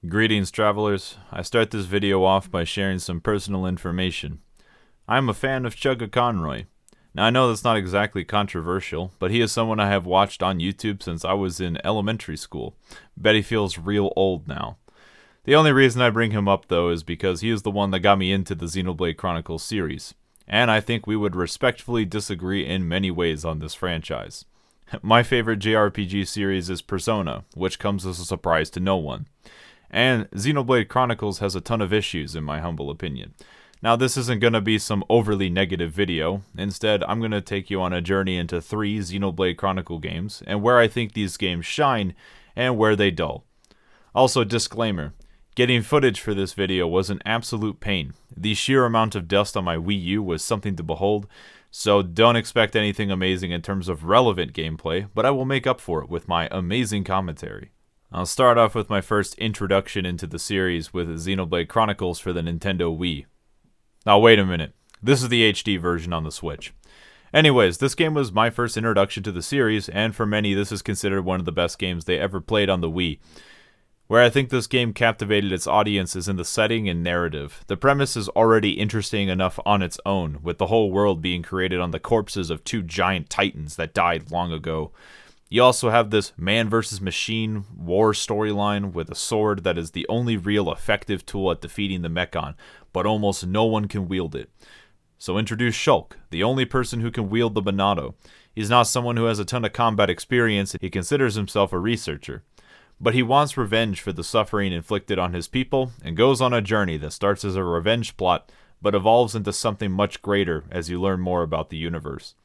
Greetings, travelers. I start this video off by sharing some personal information. I'm a fan of Chugga Conroy. Now, I know that's not exactly controversial, but he is someone I have watched on YouTube since I was in elementary school. Bet he feels real old now. The only reason I bring him up, though, is because he is the one that got me into the Xenoblade Chronicles series, and I think we would respectfully disagree in many ways on this franchise. My favorite JRPG series is Persona, which comes as a surprise to no one. And Xenoblade Chronicles has a ton of issues, in my humble opinion. Now, this isn't going to be some overly negative video. Instead, I'm going to take you on a journey into 3 Xenoblade Chronicle games, and where I think these games shine, and where they dull. Also, disclaimer, getting footage for this video was an absolute pain. The sheer amount of dust on my Wii U was something to behold, so don't expect anything amazing in terms of relevant gameplay, but I will make up for it with my amazing commentary. I'll start off with my first introduction into the series with Xenoblade Chronicles for the Nintendo Wii. Now wait a minute, this is the HD version on the Switch. Anyways, this game was my first introduction to the series, and for many this is considered one of the best games they ever played on the Wii. Where I think this game captivated its audience is in the setting and narrative. The premise is already interesting enough on its own, with the whole world being created on the corpses of 2 giant titans that died long ago. You also have this man versus machine war storyline with a sword that is the only real effective tool at defeating the Mechon, but almost no one can wield it. So introduce Shulk, the only person who can wield the Monado. He's not someone who has a ton of combat experience, he considers himself a researcher. But he wants revenge for the suffering inflicted on his people, and goes on a journey that starts as a revenge plot, but evolves into something much greater as you learn more about the universe.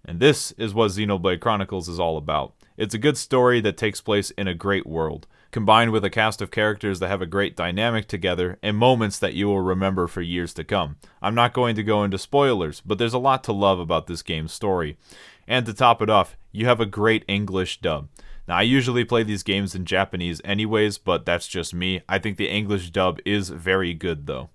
And this is what Xenoblade Chronicles is all about. It's a good story that takes place in a great world, combined with a cast of characters that have a great dynamic together, and moments that you will remember for years to come. I'm not going to go into spoilers, but there's a lot to love about this game's story. And to top it off, you have a great English dub. Now, I usually play these games in Japanese anyways, but that's just me. I think the English dub is very good, though.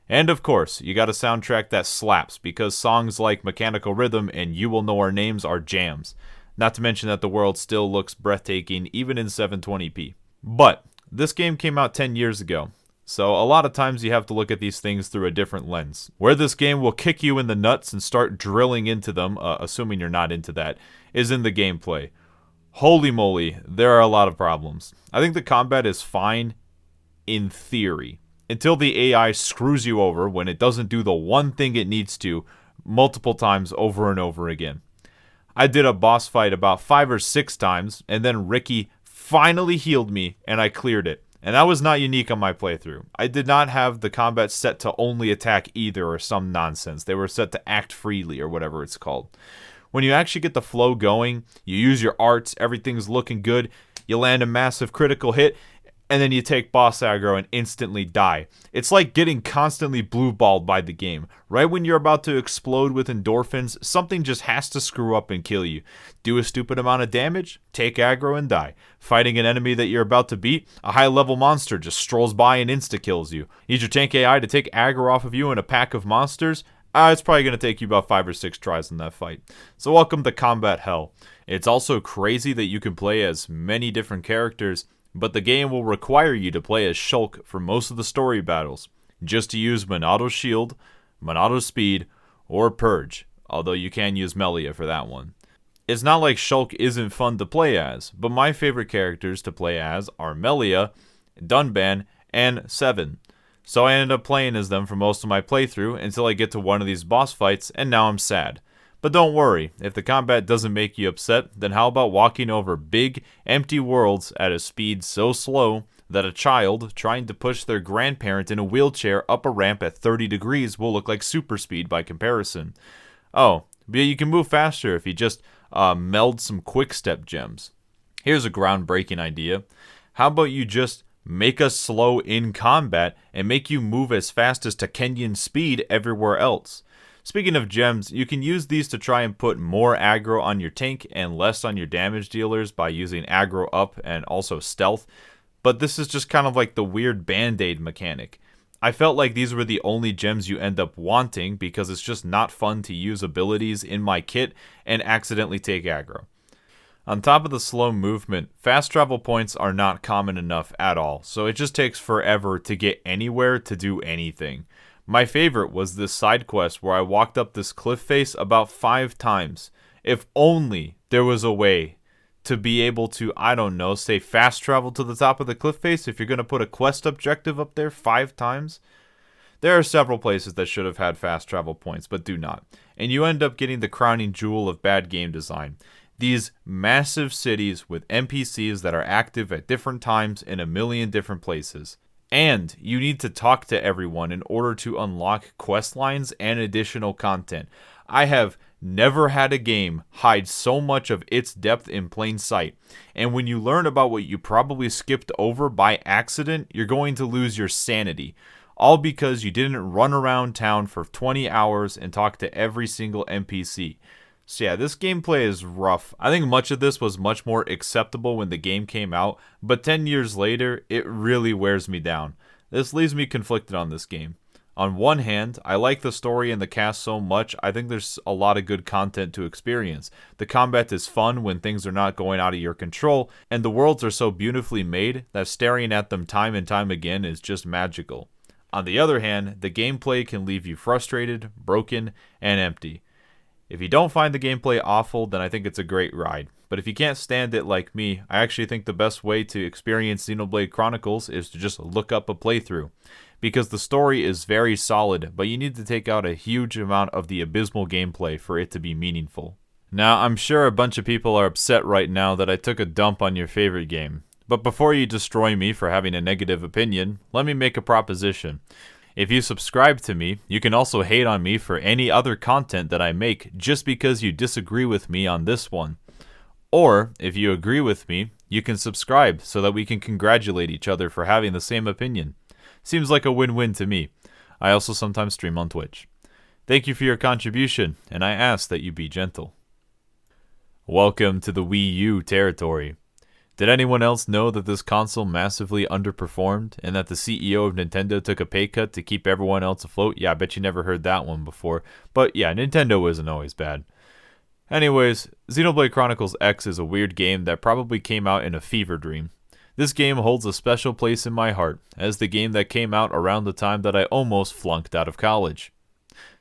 And of course, you got a soundtrack that slaps, because songs like Mechanical Rhythm and You Will Know Our Names are jams. Not to mention that the world still looks breathtaking even in 720p. But, this game came out 10 years ago, so a lot of times you have to look at these things through a different lens. Where this game will kick you in the nuts and start drilling into them, assuming you're not into that, is in the gameplay. Holy moly, there are a lot of problems. I think the combat is fine in theory, until the AI screws you over when it doesn't do the one thing it needs to multiple times over and over again. I did a boss fight about 5 or 6 times, and then Ricky finally healed me, and I cleared it. And that was not unique on my playthrough. I did not have the combat set to only attack either or some nonsense. They were set to act freely or whatever it's called. When you actually get the flow going, you use your arts, everything's looking good, you land a massive critical hit, and then you take boss aggro and instantly die. It's like getting constantly blue-balled by the game. Right when you're about to explode with endorphins, something just has to screw up and kill you. Do a stupid amount of damage, take aggro and die. Fighting an enemy that you're about to beat, a high-level monster just strolls by and insta-kills you. Need your tank AI to take aggro off of you in a pack of monsters? It's probably going to take you about 5 or 6 tries in that fight. So welcome to combat hell. It's also crazy that you can play as many different characters, but the game will require you to play as Shulk for most of the story battles, just to use Monado Shield, Monado Speed, or Purge, although you can use Melia for that one. It's not like Shulk isn't fun to play as, but my favorite characters to play as are Melia, Dunban, and Seven. So I ended up playing as them for most of my playthrough until I get to one of these boss fights, and now I'm sad. But don't worry, if the combat doesn't make you upset, then how about walking over big, empty worlds at a speed so slow that a child trying to push their grandparent in a wheelchair up a ramp at 30 degrees will look like super speed by comparison. Oh, but you can move faster if you just meld some quick step gems. Here's a groundbreaking idea. How about you just make us slow in combat and make you move as fast as Tekkenyan speed everywhere else? Speaking of gems, you can use these to try and put more aggro on your tank and less on your damage dealers by using aggro up and also stealth, but this is just kind of like the weird band-aid mechanic. I felt like these were the only gems you end up wanting because it's just not fun to use abilities in my kit and accidentally take aggro. On top of the slow movement, fast travel points are not common enough at all, so it just takes forever to get anywhere to do anything. My favorite was this side quest where I walked up this cliff face about 5 times. If only there was a way to be able to, I don't know, say fast travel to the top of the cliff face if you're going to put a quest objective up there 5 times. There are several places that should have had fast travel points, but do not. And you end up getting the crowning jewel of bad game design. These massive cities with NPCs that are active at different times in a million different places. And you need to talk to everyone in order to unlock quest lines and additional content. I have never had a game hide so much of its depth in plain sight. And when you learn about what you probably skipped over by accident, you're going to lose your sanity. All because you didn't run around town for 20 hours and talk to every single NPC. So yeah, this gameplay is rough. I think much of this was much more acceptable when the game came out, but 10 years later, it really wears me down. This leaves me conflicted on this game. On one hand, I like the story and the cast so much, I think there's a lot of good content to experience. The combat is fun when things are not going out of your control, and the worlds are so beautifully made that staring at them time and time again is just magical. On the other hand, the gameplay can leave you frustrated, broken, and empty. If you don't find the gameplay awful, then I think it's a great ride. But if you can't stand it like me, I actually think the best way to experience Xenoblade Chronicles is to just look up a playthrough. Because the story is very solid, but you need to take out a huge amount of the abysmal gameplay for it to be meaningful. Now, I'm sure a bunch of people are upset right now that I took a dump on your favorite game. But before you destroy me for having a negative opinion, let me make a proposition. If you subscribe to me, you can also hate on me for any other content that I make just because you disagree with me on this one. Or, if you agree with me, you can subscribe so that we can congratulate each other for having the same opinion. Seems like a win-win to me. I also sometimes stream on Twitch. Thank you for your contribution, and I ask that you be gentle. Welcome to the Wii U territory. Did anyone else know that this console massively underperformed and that the CEO of Nintendo took a pay cut to keep everyone else afloat? Yeah, I bet you never heard that one before. But yeah, Nintendo isn't always bad. Anyways, Xenoblade Chronicles X is a weird game that probably came out in a fever dream. This game holds a special place in my heart as the game that came out around the time that I almost flunked out of college.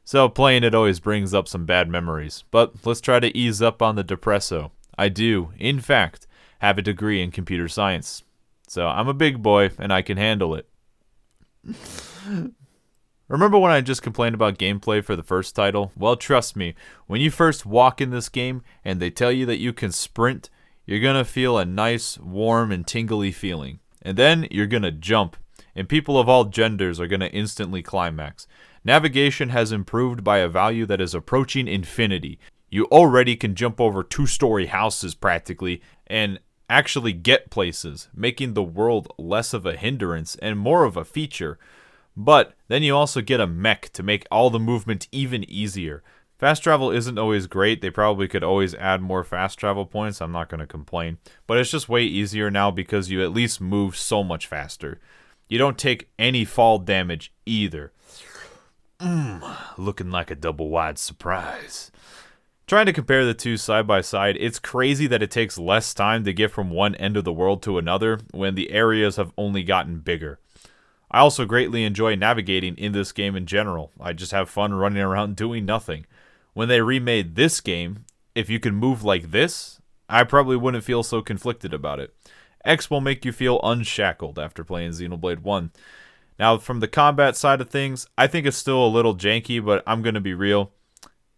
So playing it always brings up some bad memories, but let's try to ease up on the depresso. I do, in fact, have a degree in computer science. So I'm a big boy and I can handle it. Remember when I just complained about gameplay for the first title? Well, trust me, when you first walk in this game and they tell you that you can sprint, you're going to feel a nice, warm, and tingly feeling. And then you're going to jump, and people of all genders are going to instantly climax. Navigation has improved by a value that is approaching infinity. You already can jump over 2-story houses practically, and actually get places, making the world less of a hindrance and more of a feature. But then you also get a mech to make all the movement even easier. Fast travel isn't always great. They probably could always add more fast travel points. I'm not going to complain. But it's just way easier now because you at least move so much faster. You don't take any fall damage either. Looking like a double-wide surprise. Trying to compare the two side by side, it's crazy that it takes less time to get from one end of the world to another when the areas have only gotten bigger. I also greatly enjoy navigating in this game in general. I just have fun running around doing nothing. When they remade this game, if you could move like this, I probably wouldn't feel so conflicted about it. X will make you feel unshackled after playing Xenoblade 1. Now, from the combat side of things, I think it's still a little janky, but I'm going to be real.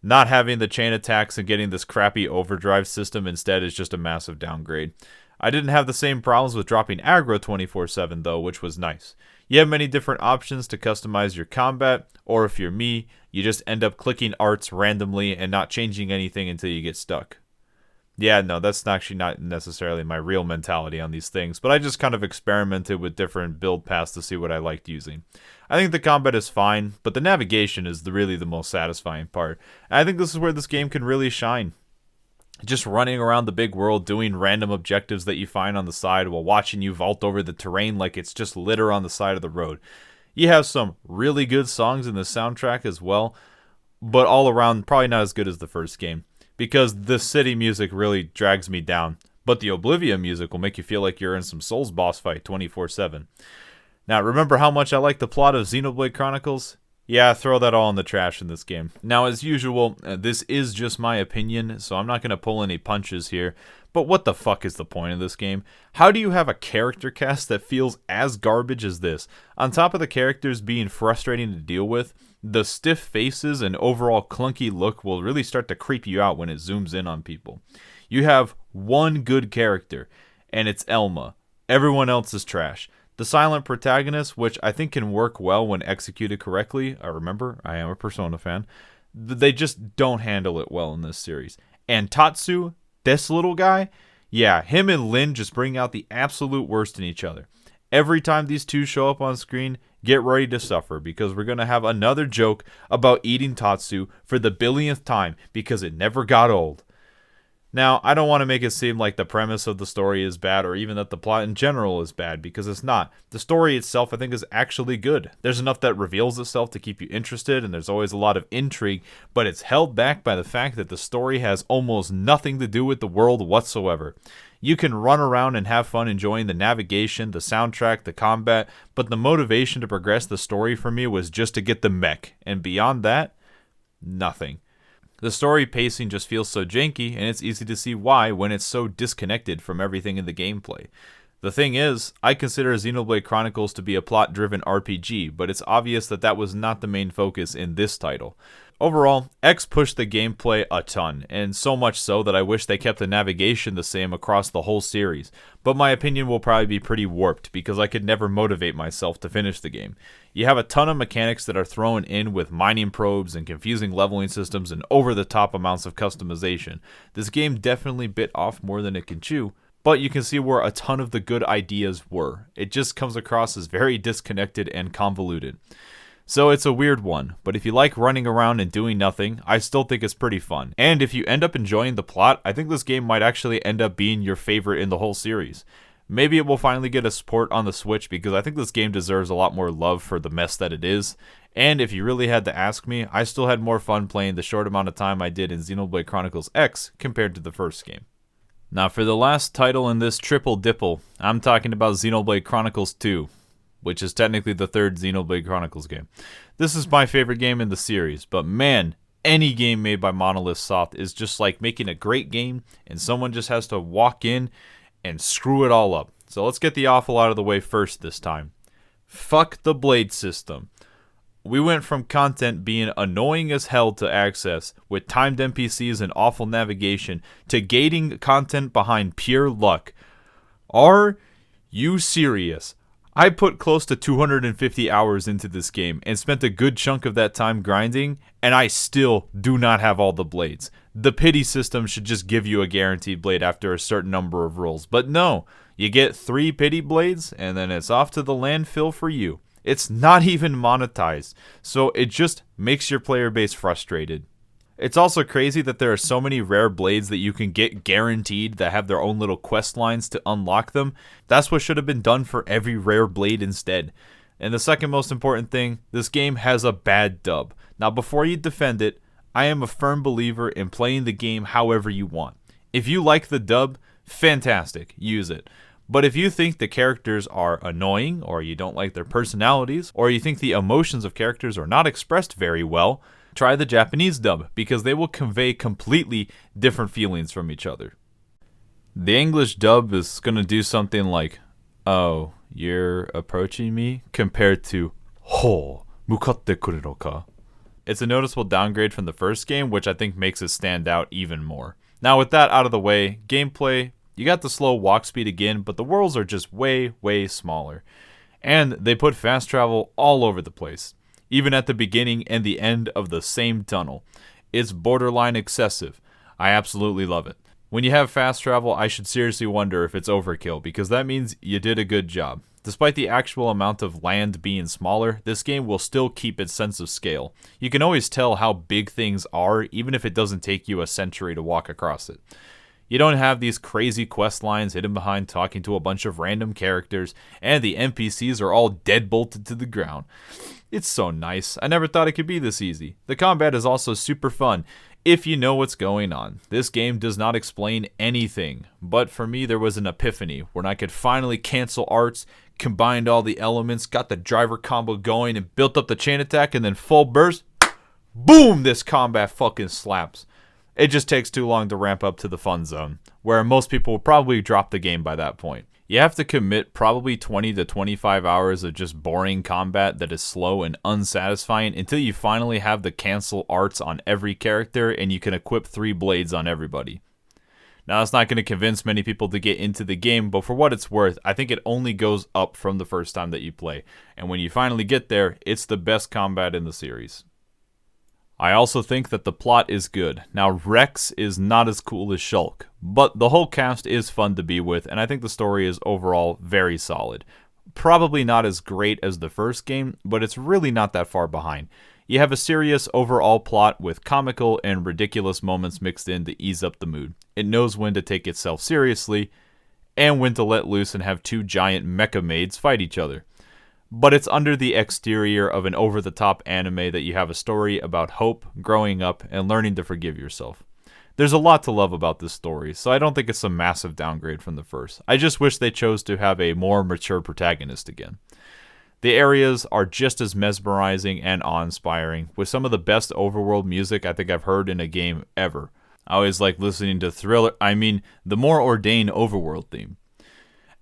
Not having the chain attacks and getting this crappy overdrive system instead is just a massive downgrade. I didn't have the same problems with dropping aggro 24/7 though, which was nice. You have many different options to customize your combat, or if you're me, you just end up clicking arts randomly and not changing anything until you get stuck. Yeah, no, that's actually not necessarily my real mentality on these things, but I just kind of experimented with different build paths to see what I liked using. I think the combat is fine, but the navigation is really the most satisfying part. And I think this is where this game can really shine. Just running around the big world doing random objectives that you find on the side while watching you vault over the terrain like it's just litter on the side of the road. You have some really good songs in the soundtrack as well, but all around probably not as good as the first game. because the city music really drags me down. But the Oblivion music will make you feel like you're in some Souls boss fight 24/7. Now, remember how much I like the plot of Xenoblade Chronicles? Yeah, throw that all in the trash in this game. Now, as usual, this is just my opinion, so I'm not going to pull any punches here. But what the fuck is the point of this game? How do you have a character cast that feels as garbage as this? On top of the characters being frustrating to deal with, the stiff faces and overall clunky look will really start to creep you out when it zooms in on people. You have one good character, and it's Elma. Everyone else is trash. The silent protagonist, which I think can work well when executed correctly, remember, I am a Persona fan, they just don't handle it well in this series. And Tatsu, this little guy, yeah, him and Lin just bring out the absolute worst in each other. Every time these two show up on screen, get ready to suffer, because we're going to have another joke about eating Tatsu for the billionth time, because it never got old. Now, I don't want to make it seem like the premise of the story is bad, or even that the plot in general is bad, because it's not. The story itself, I think, is actually good. There's enough that reveals itself to keep you interested, and there's always a lot of intrigue, but it's held back by the fact that the story has almost nothing to do with the world whatsoever. You can run around and have fun enjoying the navigation, the soundtrack, the combat, but the motivation to progress the story for me was just to get the mech, and beyond that, nothing. The story pacing just feels so janky, and it's easy to see why when it's so disconnected from everything in the gameplay. The thing is, I consider Xenoblade Chronicles to be a plot-driven RPG, but it's obvious that that was not the main focus in this title. Overall, X pushed the gameplay a ton, and so much so that I wish they kept the navigation the same across the whole series, but my opinion will probably be pretty warped because I could never motivate myself to finish the game. You have a ton of mechanics that are thrown in with mining probes and confusing leveling systems and over-the-top amounts of customization. This game definitely bit off more than it can chew, but you can see where a ton of the good ideas were. It just comes across as very disconnected and convoluted. So it's a weird one, but if you like running around and doing nothing, I still think it's pretty fun. And if you end up enjoying the plot, I think this game might actually end up being your favorite in the whole series. Maybe it will finally get a support on the Switch, because I think this game deserves a lot more love for the mess that it is. And if you really had to ask me, I still had more fun playing the short amount of time I did in Xenoblade Chronicles X compared to the first game. Now for the last title in this triple dipple, I'm talking about Xenoblade Chronicles 2. Which is technically the third Xenoblade Chronicles game. This is my favorite game in the series, but man, any game made by Monolith Soft is just like making a great game, and someone just has to walk in and screw it all up. So let's get the awful out of the way first this time. Fuck the blade system. We went from content being annoying as hell to access, with timed NPCs and awful navigation, to gating content behind pure luck. Are you serious? I put close to 250 hours into this game and spent a good chunk of that time grinding, and I still do not have all the blades. The pity system should just give you a guaranteed blade after a certain number of rolls, but no, you get 3 pity blades and then it's off to the landfill for you. It's not even monetized, so it just makes your player base frustrated. It's also crazy that there are so many rare blades that you can get guaranteed that have their own little quest lines to unlock them. That's what should have been done for every rare blade instead. And the second most important thing, this game has a bad dub. Now before you defend it, I am a firm believer in playing the game however you want. If you like the dub, fantastic, use it. But if you think the characters are annoying, or you don't like their personalities, or you think the emotions of characters are not expressed very well, try the Japanese dub, because they will convey completely different feelings from each other. The English dub is going to do something like, "Oh, you're approaching me?" compared to, "Ho, mukatte kurero ka?" It's a noticeable downgrade from the first game, which I think makes it stand out even more. Now with that out of the way, gameplay, you got the slow walk speed again, but the worlds are just way, way smaller. And they put fast travel all over the place, even at the beginning and the end of the same tunnel. It's borderline excessive. I absolutely love it. When you have fast travel, I should seriously wonder if it's overkill, because that means you did a good job. Despite the actual amount of land being smaller, this game will still keep its sense of scale. You can always tell how big things are, even if it doesn't take you a century to walk across it. You don't have these crazy quest lines hidden behind talking to a bunch of random characters, and the NPCs are all dead-bolted to the ground. It's so nice. I never thought it could be this easy. The combat is also super fun. if you know what's going on. This game does not explain anything, but for me there was an epiphany when I could finally cancel arts, combined all the elements, got the driver combo going, and built up the chain attack, and then full burst. Boom! This combat fucking slaps. It just takes too long to ramp up to the fun zone, where most people will probably drop the game by that point. You have to commit probably 20 to 25 hours of just boring combat that is slow and unsatisfying until you finally have the cancel arts on every character and you can equip 3 blades on everybody. Now, that's not going to convince many people to get into the game, but for what it's worth, I think it only goes up from the first time that you play. And when you finally get there, it's the best combat in the series. I also think that the plot is good. Now, Rex is not as cool as Shulk, but the whole cast is fun to be with, and I think the story is overall very solid. Probably not as great as the first game, but it's really not that far behind. You have a serious overall plot with comical and ridiculous moments mixed in to ease up the mood. It knows when to take itself seriously, and when to let loose and have 2 giant mecha maids fight each other. But it's under the exterior of an over-the-top anime that you have a story about hope, growing up, and learning to forgive yourself. There's a lot to love about this story, so I don't think it's a massive downgrade from the first. I just wish they chose to have a more mature protagonist again. The areas are just as mesmerizing and awe-inspiring, with some of the best overworld music I think I've heard in a game ever. I always like listening to the more ordained overworld theme.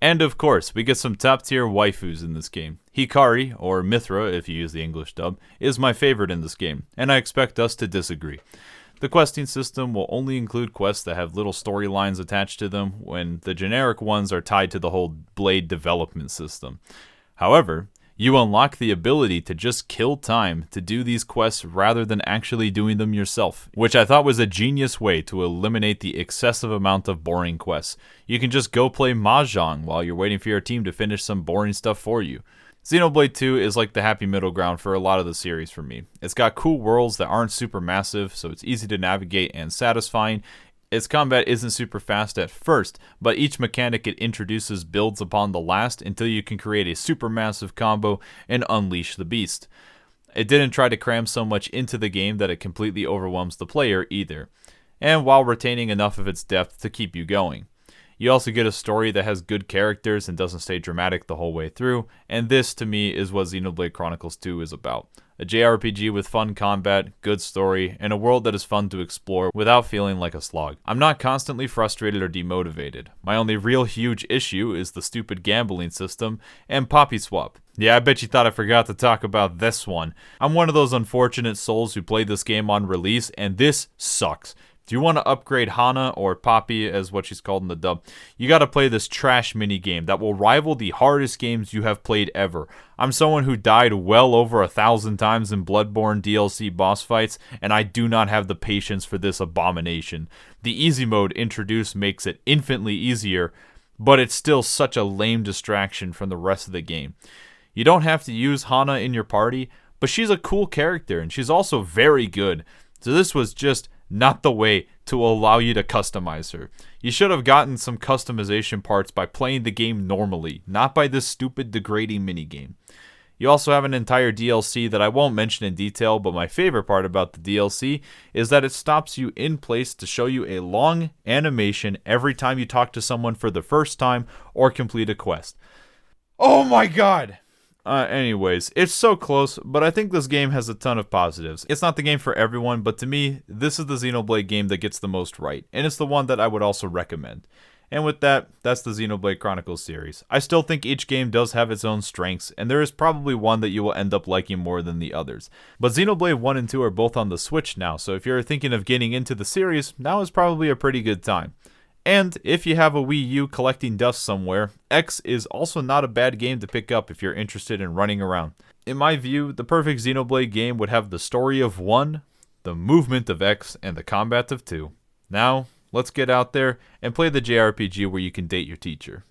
And of course, we get some top-tier waifus in this game. Hikari, or Mithra if you use the English dub, is my favorite in this game, and I expect us to disagree. The questing system will only include quests that have little storylines attached to them, when the generic ones are tied to the whole blade development system. However, you unlock the ability to just kill time to do these quests rather than actually doing them yourself, which I thought was a genius way to eliminate the excessive amount of boring quests. You can just go play Mahjong while you're waiting for your team to finish some boring stuff for you. Xenoblade 2 is like the happy middle ground for a lot of the series for me. It's got cool worlds that aren't super massive, so it's easy to navigate and satisfying. Its combat isn't super fast at first, but each mechanic it introduces builds upon the last until you can create a super massive combo and unleash the beast. It didn't try to cram so much into the game that it completely overwhelms the player either, and while retaining enough of its depth to keep you going. You also get a story that has good characters and doesn't stay dramatic the whole way through, and this to me is what Xenoblade Chronicles 2 is about. A JRPG with fun combat, good story, and a world that is fun to explore without feeling like a slog. I'm not constantly frustrated or demotivated. My only real huge issue is the stupid gambling system and Poppy Swap. Yeah, I bet you thought I forgot to talk about this one. I'm one of those unfortunate souls who played this game on release, and this sucks. If you want to upgrade Hana, or Poppy as what she's called in the dub, you gotta play this trash minigame that will rival the hardest games you have played ever. I'm someone who died well over 1,000 times in Bloodborne DLC boss fights, and I do not have the patience for this abomination. The easy mode introduced makes it infinitely easier, but it's still such a lame distraction from the rest of the game. You don't have to use Hana in your party, but she's a cool character, and she's also very good. So this was just not the way to allow you to customize her. You should have gotten some customization parts by playing the game normally, not by this stupid degrading minigame. You also have an entire DLC that I won't mention in detail, but my favorite part about the DLC is that it stops you in place to show you a long animation every time you talk to someone for the first time or complete a quest. Oh my god! Anyways, it's so close, but I think this game has a ton of positives. It's not the game for everyone, but to me, this is the Xenoblade game that gets the most right, and it's the one that I would also recommend. And with that, that's the Xenoblade Chronicles series. I still think each game does have its own strengths, and there is probably one that you will end up liking more than the others. But Xenoblade 1 and 2 are both on the Switch now, so if you're thinking of getting into the series, now is probably a pretty good time. And if you have a Wii U collecting dust somewhere, X is also not a bad game to pick up if you're interested in running around. In my view, the perfect Xenoblade game would have the story of 1, the movement of X, and the combat of 2. Now, let's get out there and play the JRPG where you can date your teacher.